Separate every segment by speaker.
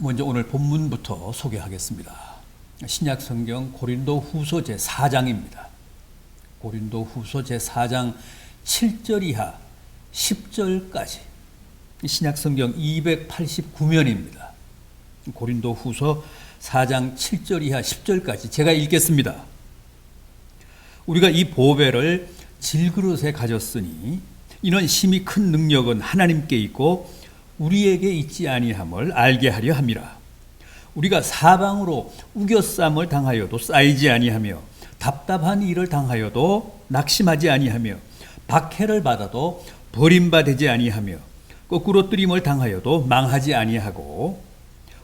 Speaker 1: 먼저 오늘 본문부터 소개하겠습니다. 신약성경 고린도후서 제4장입니다. 고린도후서 제4장 7절 이하 10절까지 신약성경 289면입니다. 고린도후서 4장 7절 이하 10절까지 제가 읽겠습니다. 우리가 이 보배를 질그릇에 가졌으니 이는 심히 큰 능력은 하나님께 있고 우리에게 있지 아니함을 알게 하려 함이라. 우리가 사방으로 우겨쌈을 당하여도 쌓이지 아니하며 답답한 일을 당하여도 낙심하지 아니하며 박해를 받아도 버림받지 아니하며 거꾸로 뜨림을 당하여도 망하지 아니하고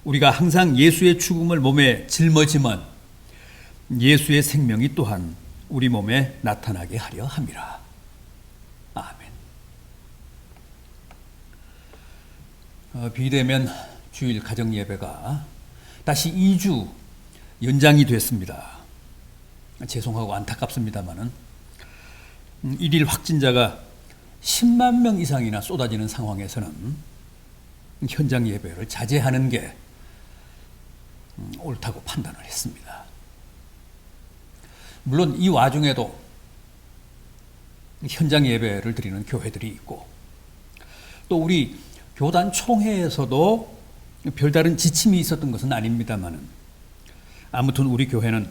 Speaker 1: 우리가 항상 예수의 죽음을 몸에 짊어지면 예수의 생명이 또한 우리 몸에 나타나게 하려 함이라. 아멘. 비대면 주일 가정예배가 다시 2주 연장이 됐습니다. 죄송하고 안타깝습니다만은 일일 확진자가 10만 명 이상이나 쏟아지는 상황에서는 현장 예배를 자제하는 게 옳다고 판단을 했습니다. 물론 이 와중에도 현장 예배를 드리는 교회들이 있고 또 우리 교단 총회에서도 별다른 지침이 있었던 것은 아닙니다만은 아무튼 우리 교회는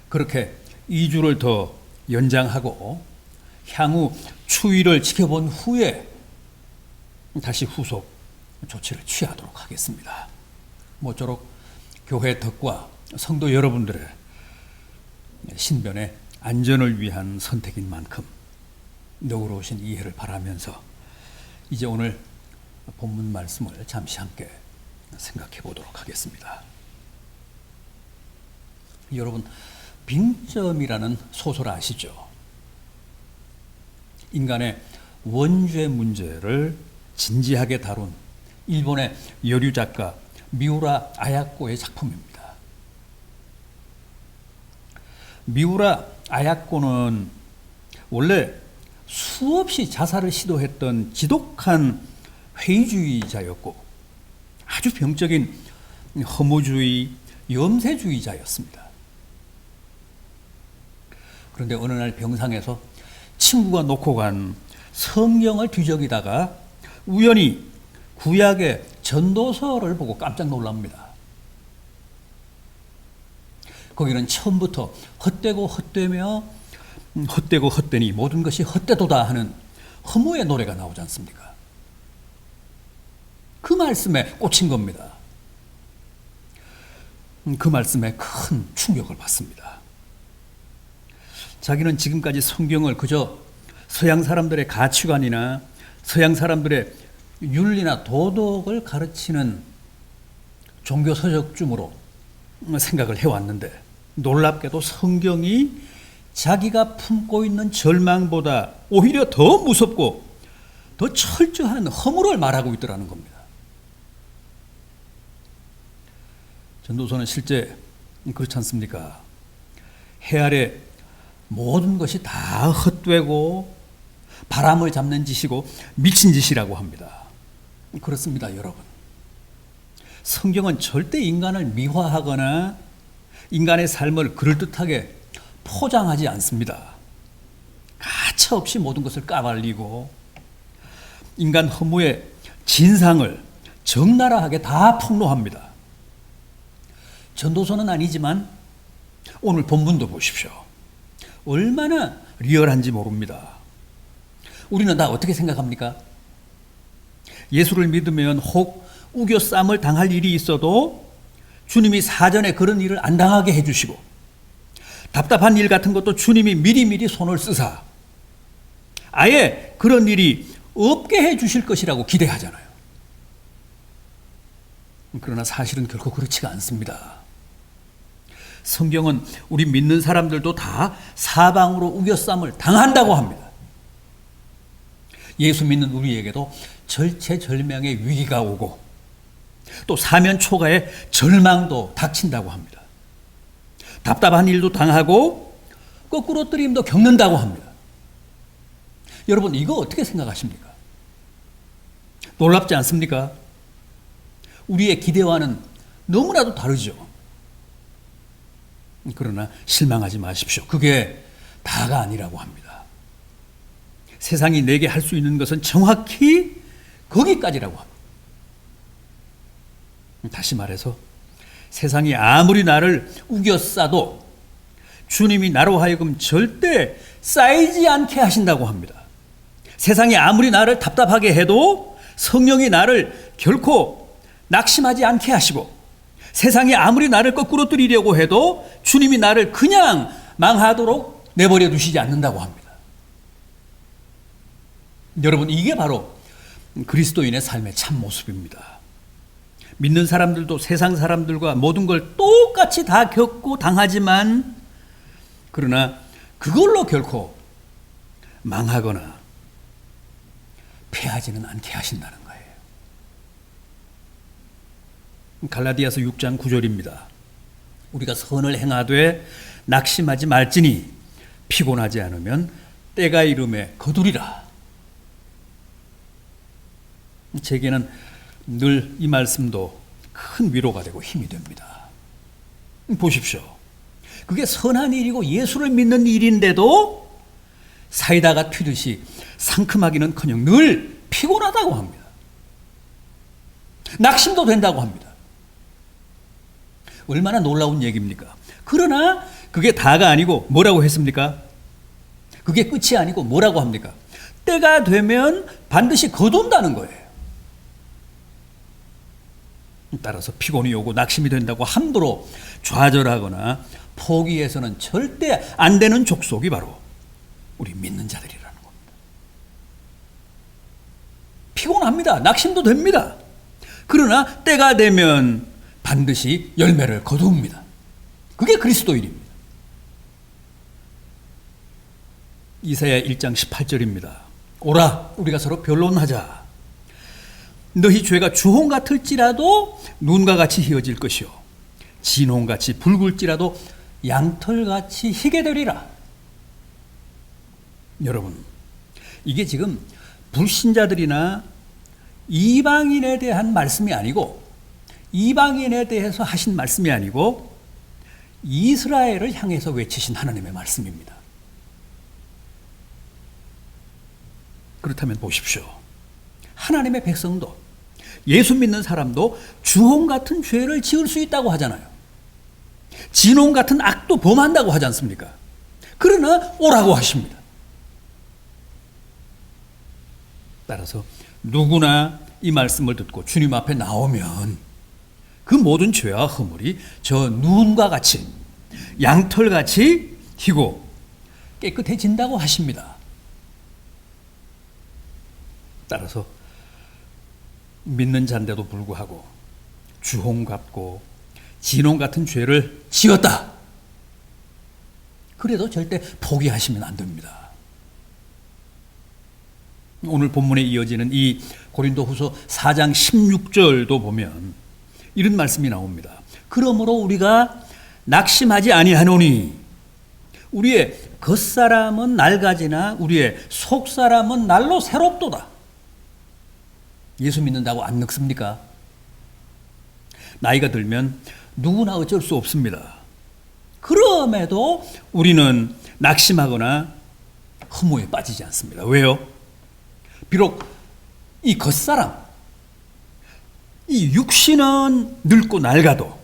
Speaker 1: 그렇게 2주를 더 연장하고 향후 추위를 지켜본 후에 다시 후속 조치를 취하도록 하겠습니다. 모쪼록 교회 덕과 성도 여러분들의 신변의 안전을 위한 선택인 만큼 너그러우신 이해를 바라면서 이제 오늘 본문 말씀을 잠시 함께 생각해 보도록 하겠습니다. 여러분, 빙점이라는 소설 아시죠? 인간의 원죄 문제를 진지하게 다룬 일본의 여류 작가 미우라 아야코의 작품입니다. 미우라 아야코는 원래 수없이 자살을 시도했던 지독한 회의주의자였고 아주 병적인 허무주의, 염세주의자였습니다. 그런데 어느 날 병상에서 친구가 놓고 간 성경을 뒤적이다가 우연히 구약의 전도서를 보고 깜짝 놀랍니다. 거기는 처음부터 헛되고 헛되며 헛되고 헛되니 모든 것이 헛되도다 하는 허무의 노래가 나오지 않습니까? 그 말씀에 꽂힌 겁니다. 그 말씀에 큰 충격을 받습니다. 자기는 지금까지 성경을 그저 서양 사람들의 가치관이나 서양 사람들의 윤리나 도덕을 가르치는 종교 서적쯤으로 생각을 해왔는데 놀랍게도 성경이 자기가 품고 있는 절망보다 오히려 더 무섭고 더 철저한 허물을 말하고 있더라는 겁니다. 전도서는 실제 그렇지 않습니까? 해 아래 모든 것이 다 헛되고 바람을 잡는 짓이고 미친 짓이라고 합니다. 그렇습니다, 여러분. 성경은 절대 인간을 미화하거나 인간의 삶을 그럴듯하게 포장하지 않습니다. 가차없이 모든 것을 까발리고 인간 허무의 진상을 적나라하게 다 폭로합니다. 전도서는 아니지만 오늘 본문도 보십시오. 얼마나 리얼한지 모릅니다. 우리는 다 어떻게 생각합니까? 예수를 믿으면 혹 우겨쌈을 당할 일이 있어도 주님이 사전에 그런 일을 안 당하게 해주시고 답답한 일 같은 것도 주님이 미리미리 손을 쓰사 아예 그런 일이 없게 해주실 것이라고 기대하잖아요. 그러나 사실은 결코 그렇지가 않습니다. 성경은 우리 믿는 사람들도 다 사방으로 우겨쌈을 당한다고 합니다. 예수 믿는 우리에게도 절체절명의 위기가 오고 또 사면초가의 절망도 닥친다고 합니다. 답답한 일도 당하고 거꾸로 뜨림도 겪는다고 합니다. 여러분, 이거 어떻게 생각하십니까? 놀랍지 않습니까? 우리의 기대와는 너무나도 다르죠. 그러나 실망하지 마십시오. 그게 다가 아니라고 합니다. 세상이 내게 할 수 있는 것은 정확히 거기까지라고 합니다. 다시 말해서 세상이 아무리 나를 우겨싸도 주님이 나로 하여금 절대 쌓이지 않게 하신다고 합니다. 세상이 아무리 나를 답답하게 해도 성령이 나를 결코 낙심하지 않게 하시고, 세상이 아무리 나를 거꾸로 뜨리려고 해도 주님이 나를 그냥 망하도록 내버려 두시지 않는다고 합니다. 여러분, 이게 바로 그리스도인의 삶의 참 모습입니다. 믿는 사람들도 세상 사람들과 모든 걸 똑같이 다 겪고 당하지만, 그러나 그걸로 결코 망하거나 패하지는 않게 하신다는 거예요. 갈라디아서 6장 9절입니다. 우리가 선을 행하되 낙심하지 말지니 피곤하지 않으면 때가 이름에 거두리라. 제게는 늘 이 말씀도 큰 위로가 되고 힘이 됩니다. 보십시오. 그게 선한 일이고 예수를 믿는 일인데도 사이다가 튀듯이 상큼하기는커녕 늘 피곤하다고 합니다. 낙심도 된다고 합니다. 얼마나 놀라운 얘기입니까? 그러나 그게 다가 아니고 뭐라고 했습니까? 그게 끝이 아니고 뭐라고 합니까? 때가 되면 반드시 거둔다는 거예요. 따라서 피곤이 오고 낙심이 된다고 함부로 좌절하거나 포기해서는 절대 안 되는 족속이 바로 우리 믿는 자들이라는 겁니다. 피곤합니다. 낙심도 됩니다. 그러나 때가 되면 반드시 열매를 거두옵니다. 그게 그리스도인입니다. 이사야 1장 18절입니다. 오라, 우리가 서로 변론하자. 너희 죄가 주홍 같을지라도 눈과 같이 희어질 것이요 진홍같이 붉을지라도 양털같이 희게 되리라. 여러분, 이게 지금 불신자들이나 이방인에 대한 말씀이 아니고, 이방인에 대해서 하신 말씀이 아니고 이스라엘을 향해서 외치신 하나님의 말씀입니다. 그렇다면 보십시오. 하나님의 백성도, 예수 믿는 사람도 주홍 같은 죄를 지을 수 있다고 하잖아요. 진홍 같은 악도 범한다고 하지 않습니까? 그러나 오라고 하십니다. 따라서 누구나 이 말씀을 듣고 주님 앞에 나오면 그 모든 죄와 허물이 저 눈과 같이 양털같이 희고 깨끗해진다고 하십니다. 따라서 믿는 자인데도 불구하고 주홍 같고 진홍 같은 죄를 지었다. 그래도 절대 포기하시면 안 됩니다. 오늘 본문에 이어지는 이 고린도후서 4장 16절도 보면 이런 말씀이 나옵니다. 그러므로 우리가 낙심하지 아니하노니 우리의 겉사람은 낡아지나 우리의 속사람은 날로 새롭도다. 예수 믿는다고 안 늙습니까? 나이가 들면 누구나 어쩔 수 없습니다. 그럼에도 우리는 낙심하거나 허무에 빠지지 않습니다. 왜요? 비록 이 겉사람, 이 육신은 늙고 낡아도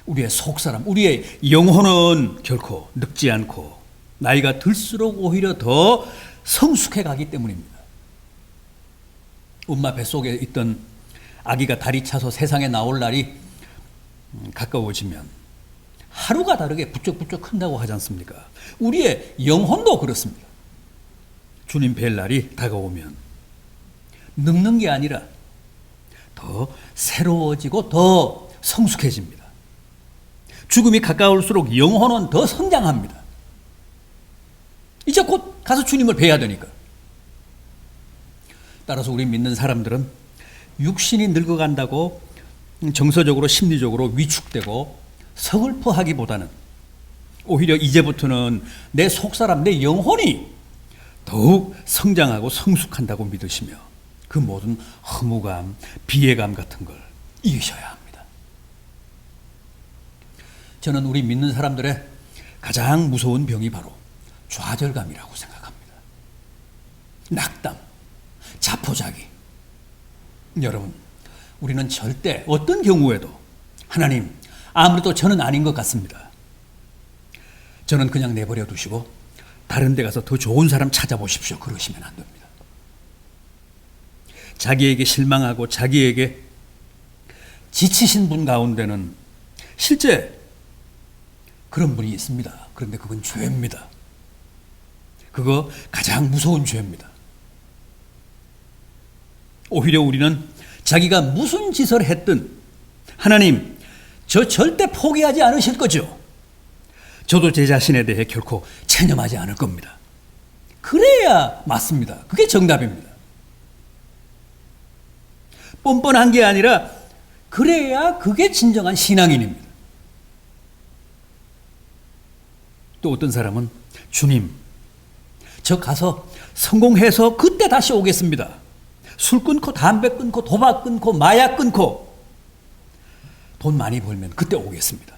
Speaker 1: 우리의 속사람, 우리의 영혼은 결코 늙지 않고 나이가 들수록 오히려 더 성숙해 가기 때문입니다. 엄마 뱃속에 있던 아기가 다리 차서 세상에 나올 날이 가까워지면 하루가 다르게 부쩍부쩍 큰다고 하지 않습니까? 우리의 영혼도 그렇습니다. 주님 뵐 날이 다가오면 늙는 게 아니라 더 새로워지고 더 성숙해집니다. 죽음이 가까울수록 영혼은 더 성장합니다. 이제 곧 가서 주님을 뵈야 되니까. 따라서 우리 믿는 사람들은 육신이 늙어간다고 정서적으로 심리적으로 위축되고 서글퍼하기보다는 오히려 이제부터는 내 속사람, 내 영혼이 더욱 성장하고 성숙한다고 믿으시며 그 모든 허무감, 비애감 같은 걸 이기셔야 합니다. 저는 우리 믿는 사람들의 가장 무서운 병이 바로 좌절감이라고 생각합니다. 낙담, 자포자기. 여러분, 우리는 절대 어떤 경우에도 하나님, 아무래도 저는 아닌 것 같습니다. 저는 그냥 내버려 두시고 다른 데 가서 더 좋은 사람 찾아보십시오. 그러시면 안 됩니다. 자기에게 실망하고 자기에게 지치신 분 가운데는 실제 그런 분이 있습니다. 그런데 그건 죄입니다. 그거 가장 무서운 죄입니다. 오히려 우리는 자기가 무슨 짓을 했든 하나님, 저 절대 포기하지 않으실 거죠. 저도 제 자신에 대해 결코 체념하지 않을 겁니다. 그래야 맞습니다. 그게 정답입니다. 뻔뻔한 게 아니라 그래야 그게 진정한 신앙인입니다. 또 어떤 사람은 주님, 저 가서 성공해서 그때 다시 오겠습니다. 술 끊고 담배 끊고 도박 끊고 마약 끊고 돈 많이 벌면 그때 오겠습니다.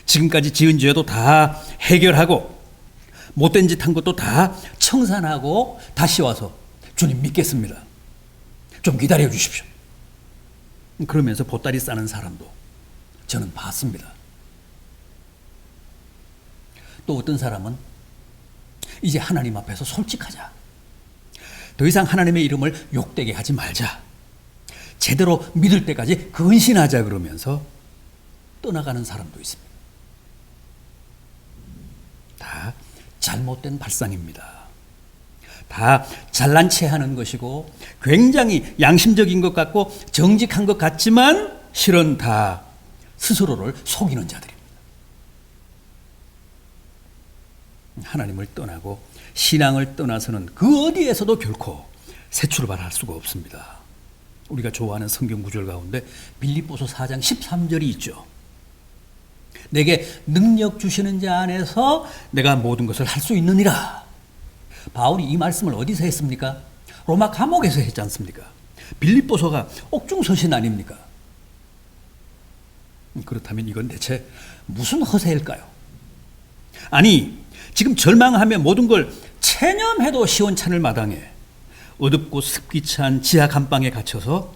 Speaker 1: 지금까지 지은 죄도 다 해결하고 못된 짓 한 것도 다 청산하고 다시 와서 주님 믿겠습니다. 좀 기다려 주십시오. 그러면서 보따리 싸는 사람도 저는 봤습니다. 또 어떤 사람은 이제 하나님 앞에서 솔직하자. 더 이상 하나님의 이름을 욕되게 하지 말자. 제대로 믿을 때까지 근신하자 그러면서 떠나가는 사람도 있습니다. 다 잘못된 발상입니다. 다 잘난 체 하는 것이고 굉장히 양심적인 것 같고 정직한 것 같지만 실은 다 스스로를 속이는 자들입니다. 하나님을 떠나고 신앙을 떠나서는 그 어디에서도 결코 새 출발할 수가 없습니다. 우리가 좋아하는 성경 구절 가운데 빌립보서 4장 13절이 있죠. 내게 능력 주시는 자 안에서 내가 모든 것을 할 수 있느니라. 바울이 이 말씀을 어디서 했습니까? 로마 감옥에서 했지 않습니까? 빌립보서가 옥중서신 아닙니까? 그렇다면 이건 대체 무슨 허세일까요? 아니, 지금 절망하며 모든 걸 체념해도 시원찮을 마당에 어둡고 습기 찬 지하 감방에 갇혀서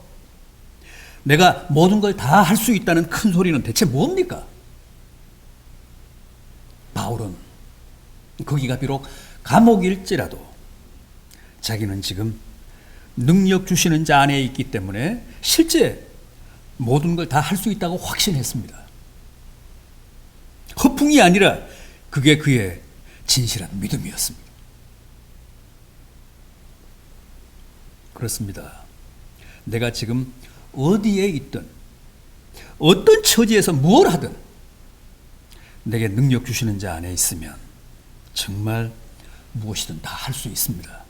Speaker 1: 내가 모든 걸 다 할 수 있다는 큰 소리는 대체 뭡니까? 바울은 거기가 비록 감옥일지라도 자기는 지금 능력 주시는 자 안에 있기 때문에 실제 모든 걸 다 할 수 있다고 확신했습니다. 허풍이 아니라 그게 그의 진실한 믿음이었습니다. 그렇습니다. 내가 지금 어디에 있든 어떤 처지에서 뭘 하든 내게 능력 주시는 자 안에 있으면 정말 무엇이든 다 할 수 있습니다.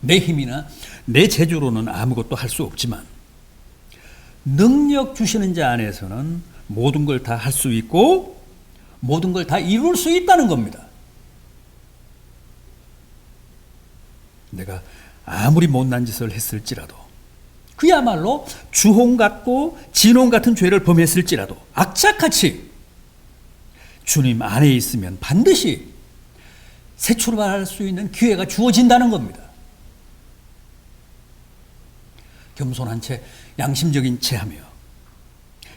Speaker 1: 내 힘이나 내 재주로는 아무것도 할 수 없지만 능력 주시는 자 안에서는 모든 걸 다 할 수 있고 모든 걸 다 이룰 수 있다는 겁니다. 내가 아무리 못난 짓을 했을지라도 그야말로 주홍 같고 진홍 같은 죄를 범했을지라도 악착같이 주님 안에 있으면 반드시 새 출발할 수 있는 기회가 주어진다는 겁니다. 겸손한 채 양심적인 채 하며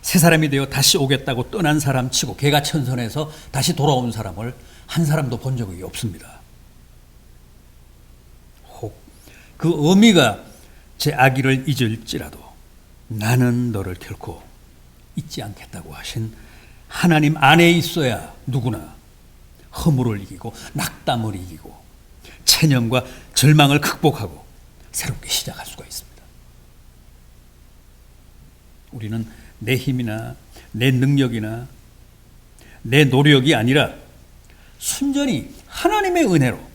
Speaker 1: 새 사람이 되어 다시 오겠다고 떠난 사람 치고 개가천선해서 다시 돌아온 사람을 한 사람도 본 적이 없습니다. 혹 그 어미가 제 악의를 잊을지라도 나는 너를 결코 잊지 않겠다고 하신 하나님 안에 있어야 누구나 허물을 이기고 낙담을 이기고 체념과 절망을 극복하고 새롭게 시작할 수가 있습니다. 우리는 내 힘이나 내 능력이나 내 노력이 아니라 순전히 하나님의 은혜로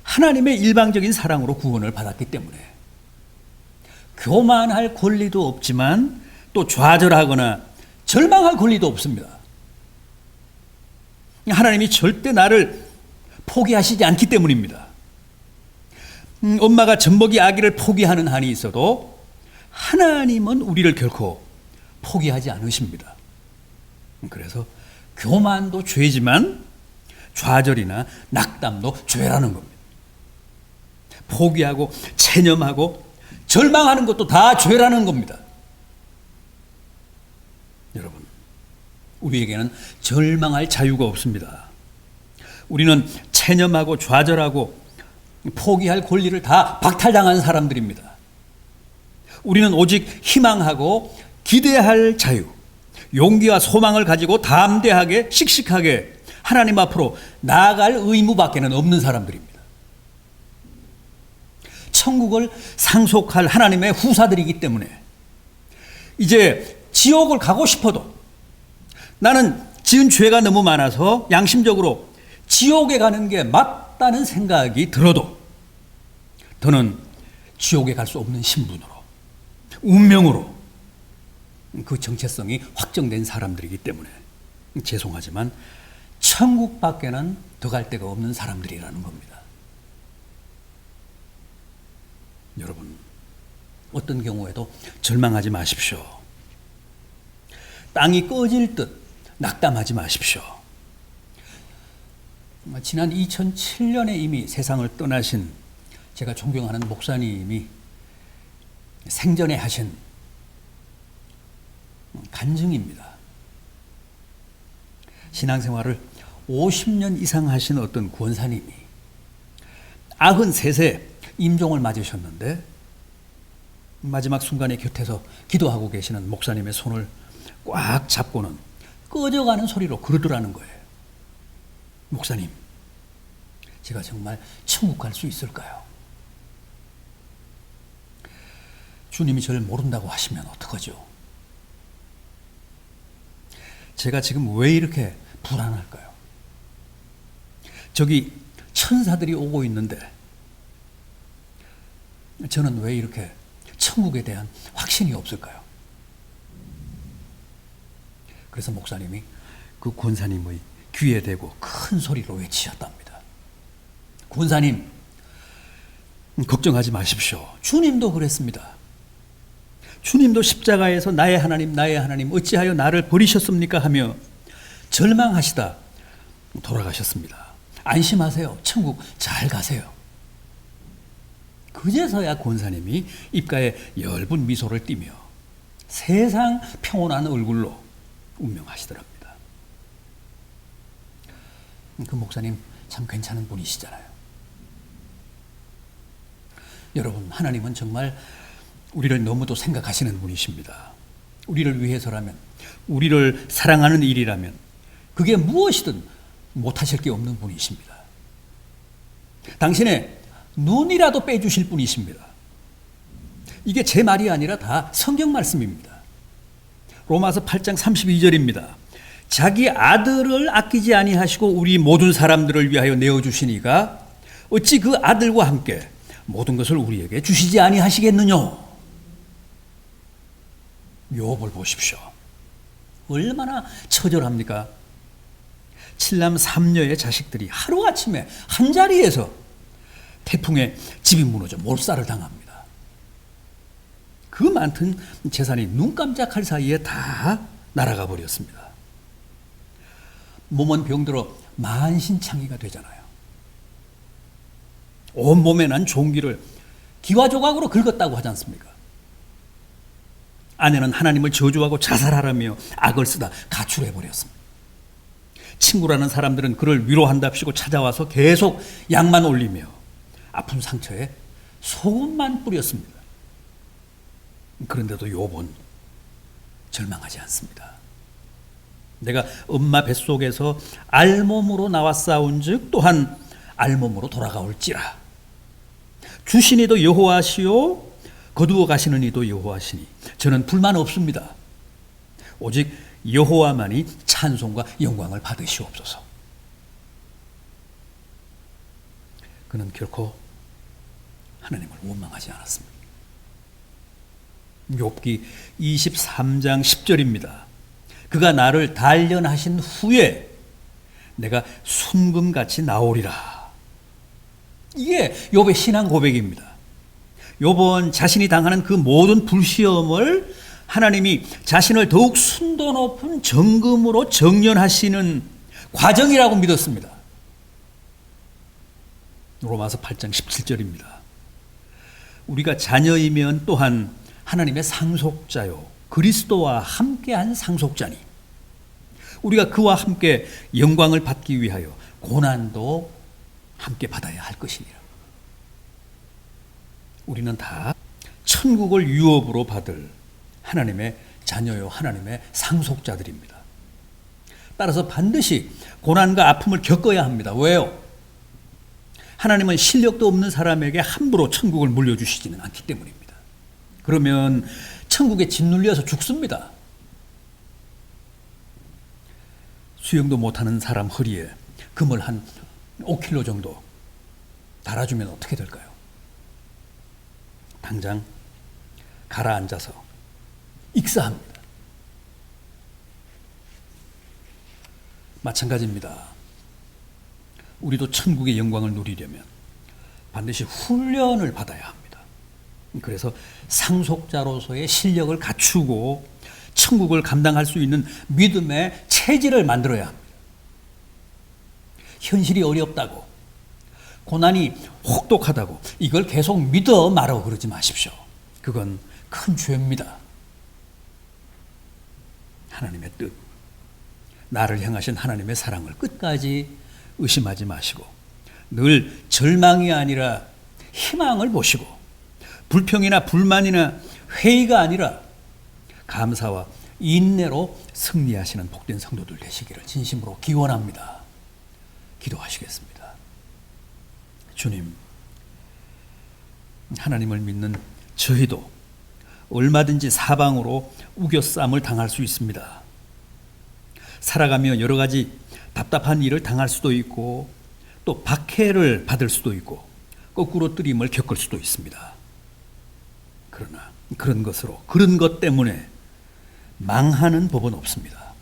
Speaker 1: 하나님의 일방적인 사랑으로 구원을 받았기 때문에 교만할 권리도 없지만 또 좌절하거나 절망할 권리도 없습니다. 하나님이 절대 나를 포기하시지 않기 때문입니다. 엄마가 젖먹이 아기를 포기하는 한이 있어도 하나님은 우리를 결코 포기하지 않으십니다. 그래서 교만도 죄지만 좌절이나 낙담도 죄라는 겁니다. 포기하고 체념하고 절망하는 것도 다 죄라는 겁니다. 여러분, 우리에게는 절망할 자유가 없습니다. 우리는 체념하고 좌절하고 포기할 권리를 다 박탈당한 사람들입니다. 우리는 오직 희망하고 기대할 자유, 용기와 소망을 가지고 담대하게 씩씩하게 하나님 앞으로 나아갈 의무밖에는 없는 사람들입니다. 천국을 상속할 하나님의 후사들이기 때문에 이제 지옥을 가고 싶어도 나는 지은 죄가 너무 많아서 양심적으로 지옥에 가는 게 맞다는 생각이 들어도 더는 지옥에 갈 수 없는 신분으로, 운명으로 그 정체성이 확정된 사람들이기 때문에 죄송하지만 천국밖에는 더 갈 데가 없는 사람들이라는 겁니다. 여러분, 어떤 경우에도 절망하지 마십시오. 땅이 꺼질 듯 낙담하지 마십시오. 지난 2007년에 이미 세상을 떠나신 제가 존경하는 목사님이 생전에 하신 간증입니다. 신앙생활을 50년 이상 하신 어떤 권사님이 93세 임종을 맞으셨는데 마지막 순간에 곁에서 기도하고 계시는 목사님의 손을 꽉 잡고는 꺼져가는 소리로 그러더라는 거예요. 목사님, 제가 정말 천국 갈 수 있을까요? 주님이 저를 모른다고 하시면 어떡하죠? 제가 지금 왜 이렇게 불안할까요? 저기 천사들이 오고 있는데 저는 왜 이렇게 천국에 대한 확신이 없을까요? 그래서 목사님이 그 권사님의 귀에 대고 큰 소리로 외치셨답니다. 권사님, 걱정하지 마십시오. 주님도 그랬습니다. 주님도 십자가에서 나의 하나님 어찌하여 나를 버리셨습니까 하며 절망하시다 돌아가셨습니다. 안심하세요. 천국 잘 가세요. 그제서야 권사님이 입가에 엷은 미소를 띠며 세상 평온한 얼굴로 운명하시더랍니다. 그 목사님 참 괜찮은 분이시잖아요. 여러분, 하나님은 정말 우리를 너무도 생각하시는 분이십니다. 우리를 위해서라면, 우리를 사랑하는 일이라면 그게 무엇이든 못하실 게 없는 분이십니다. 당신의 눈이라도 빼주실 분이십니다. 이게 제 말이 아니라 다 성경 말씀입니다. 로마서 8장 32절입니다. 자기 아들을 아끼지 아니하시고 우리 모든 사람들을 위하여 내어주시니가 어찌 그 아들과 함께 모든 것을 우리에게 주시지 아니하시겠느냐. 욥을 보십시오. 얼마나 처절합니까? 7남 3녀의 자식들이 하루아침에 한자리에서 태풍에 집이 무너져 몰살을 당합니다. 그 많던 재산이 눈 깜짝할 사이에 다 날아가 버렸습니다. 몸은 병들어 만신창이가 되잖아요. 온몸에 난 종기를 기와조각으로 긁었다고 하지 않습니까? 아내는 하나님을 저주하고 자살하라며 악을 쓰다 가출해버렸습니다. 친구라는 사람들은 그를 위로한답시고 찾아와서 계속 약만 올리며 아픈 상처에 소금만 뿌렸습니다. 그런데도 욥은 절망하지 않습니다. 내가 엄마 뱃속에서 알몸으로 나와 싸운즉 또한 알몸으로 돌아가올지라. 주시니도 여호와시요 거두어 가시는 이도 여호와시니 저는 불만 없습니다. 오직 여호와만이 찬송과 영광을 받으시옵소서. 그는 결코 하나님을 원망하지 않았습니다. 욥기 23장 10절입니다. 그가 나를 단련하신 후에 내가 순금같이 나오리라. 이게 욥의 신앙 고백입니다. 욥은 자신이 당하는 그 모든 불시험을 하나님이 자신을 더욱 순도 높은 정금으로 정련하시는 과정이라고 믿었습니다. 로마서 8장 17절입니다. 우리가 자녀이면 또한 하나님의 상속자요 그리스도와 함께한 상속자니 우리가 그와 함께 영광을 받기 위하여 고난도 함께 받아야 할 것이니라. 우리는 다 천국을 유업으로 받을 하나님의 자녀요 하나님의 상속자들입니다. 따라서 반드시 고난과 아픔을 겪어야 합니다. 왜요? 하나님은 실력도 없는 사람에게 함부로 천국을 물려주시지는 않기 때문입니다. 그러면 천국에 짓눌려서 죽습니다. 수영도 못하는 사람 허리에 금을 한 5kg 정도 달아주면 어떻게 될까요? 당장 가라앉아서 익사합니다. 마찬가지입니다. 우리도 천국의 영광을 누리려면 반드시 훈련을 받아야 합니다. 그래서 상속자로서의 실력을 갖추고 천국을 감당할 수 있는 믿음의 체질을 만들어야 합니다. 현실이 어렵다고, 고난이 혹독하다고 이걸 계속 믿어 말어 그러지 마십시오. 그건 큰 죄입니다. 하나님의 뜻, 나를 향하신 하나님의 사랑을 끝까지 의심하지 마시고 늘 절망이 아니라 희망을 보시고 불평이나 불만이나 회의가 아니라 감사와 인내로 승리하시는 복된 성도들 되시기를 진심으로 기원합니다. 기도하시겠습니다. 주님, 하나님을 믿는 저희도 얼마든지 사방으로 우겨쌈을 당할 수 있습니다. 살아가며 여러 가지 답답한 일을 당할 수도 있고 또 박해를 받을 수도 있고 거꾸로 뜨림을 겪을 수도 있습니다. 그러나 그런 것 때문에 망하는 법은 없습니다.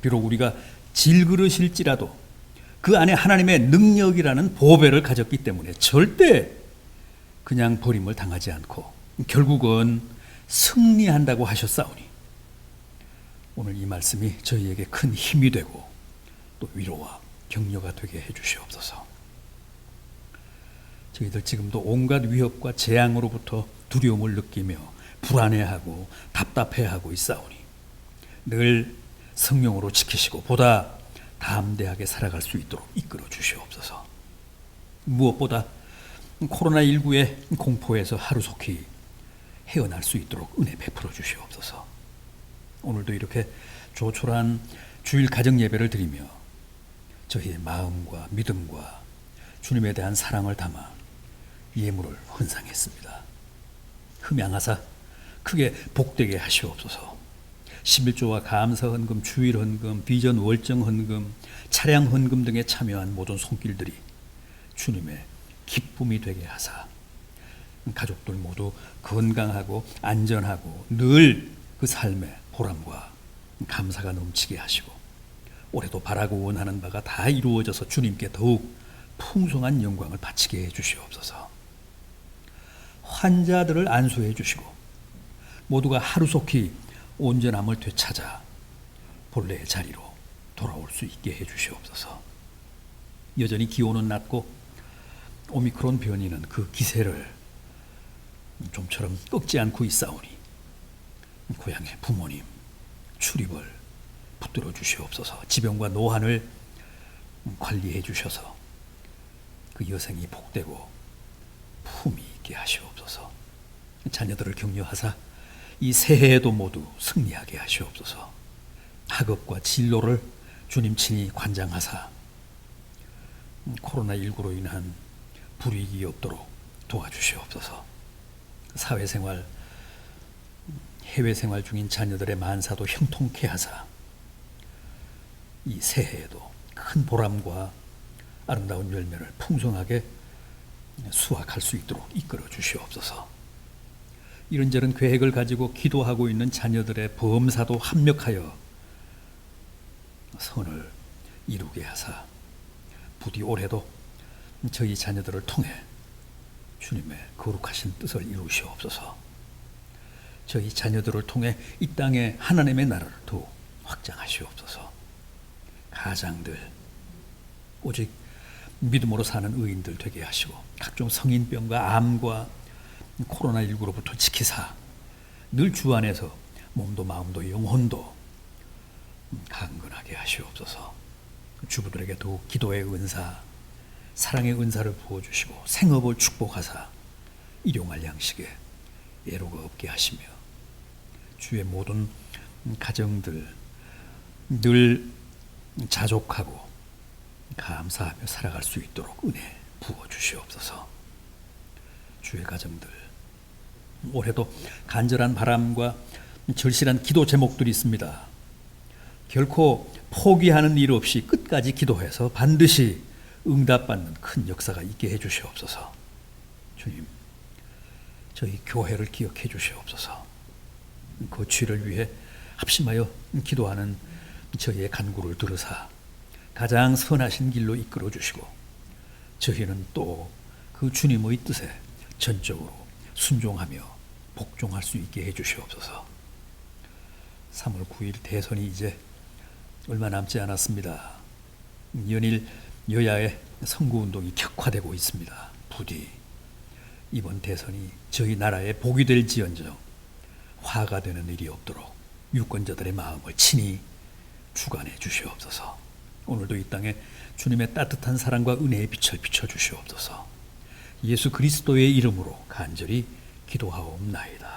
Speaker 1: 비록 우리가 질그릇일지라도 그 안에 하나님의 능력이라는 보배를 가졌기 때문에 절대 그냥 버림을 당하지 않고 결국은 승리한다고 하셨사오니 오늘 이 말씀이 저희에게 큰 힘이 되고 또 위로와 격려가 되게 해주시옵소서. 저희들 지금도 온갖 위협과 재앙으로부터 두려움을 느끼며 불안해하고 답답해하고 있사오니 늘 성령으로 지키시고 보다 담대하게 살아갈 수 있도록 이끌어 주시옵소서. 무엇보다 코로나19의 공포에서 하루속히 헤어날 수 있도록 은혜 베풀어 주시옵소서. 오늘도 이렇게 조촐한 주일 가정 예배를 드리며 저희의 마음과 믿음과 주님에 대한 사랑을 담아 예물을 헌상했습니다. 흠양하사 크게 복되게 하시옵소서. 11조와 감사 헌금, 주일 헌금, 비전 월정 헌금, 차량 헌금 등에 참여한 모든 손길들이 주님의 기쁨이 되게 하사 가족들 모두 건강하고 안전하고 늘 그 삶에 보람과 감사가 넘치게 하시고 올해도 바라고 원하는 바가 다 이루어져서 주님께 더욱 풍성한 영광을 바치게 해주시옵소서. 환자들을 안수해 주시고 모두가 하루속히 온전함을 되찾아 본래의 자리로 돌아올 수 있게 해주시옵소서. 여전히 기온은 낮고 오미크론 변이는 그 기세를 좀처럼 꺾지 않고 있사오니 고향의 부모님 출입을 붙들어 주시옵소서. 지병과 노환을 관리해 주셔서 그 여생이 복되고 품이 있게 하시옵소서. 자녀들을 격려하사 이 새해에도 모두 승리하게 하시옵소서. 학업과 진로를 주님 친히 관장하사 코로나19로 인한 불이익이 없도록 도와주시옵소서. 사회생활, 해외생활 중인 자녀들의 만사도 형통케 하사 이 새해에도 큰 보람과 아름다운 열매를 풍성하게 수확할 수 있도록 이끌어 주시옵소서. 이런저런 계획을 가지고 기도하고 있는 자녀들의 범사도 합력하여 선을 이루게 하사 부디 올해도 저희 자녀들을 통해 주님의 거룩하신 뜻을 이루시옵소서. 저희 자녀들을 통해 이 땅에 하나님의 나라를 더 확장하시옵소서. 가장들 오직 믿음으로 사는 의인들 되게 하시고 각종 성인병과 암과 코로나19로부터 지키사 늘 주 안에서 몸도 마음도 영혼도 강건하게 하시옵소서. 주부들에게 더욱 기도의 은사, 사랑의 은사를 부어주시고 생업을 축복하사 일용할 양식에 애로가 없게 하시며 주의 모든 가정들 늘 자족하고 감사하며 살아갈 수 있도록 은혜 부어주시옵소서. 주의 가정들 올해도 간절한 바람과 절실한 기도 제목들이 있습니다. 결코 포기하는 일 없이 끝까지 기도해서 반드시 응답받는 큰 역사가 있게 해주시옵소서. 주님, 저희 교회를 기억해 주시옵소서. 그 죄를 위해 합심하여 기도하는 저희의 간구를 들으사 가장 선하신 길로 이끌어 주시고 저희는 또 그 주님의 뜻에 전적으로 순종하며 복종할 수 있게 해 주시옵소서. 3월 9일 대선이 이제 얼마 남지 않았습니다. 연일 여야의 선거운동이 격화되고 있습니다. 부디 이번 대선이 저희 나라에 복이 될지언정 화가 되는 일이 없도록 유권자들의 마음을 친히 주관해 주시옵소서. 오늘도 이 땅에 주님의 따뜻한 사랑과 은혜의 빛을 비춰 주시옵소서. 예수 그리스도의 이름으로 간절히 기도하옵나이다.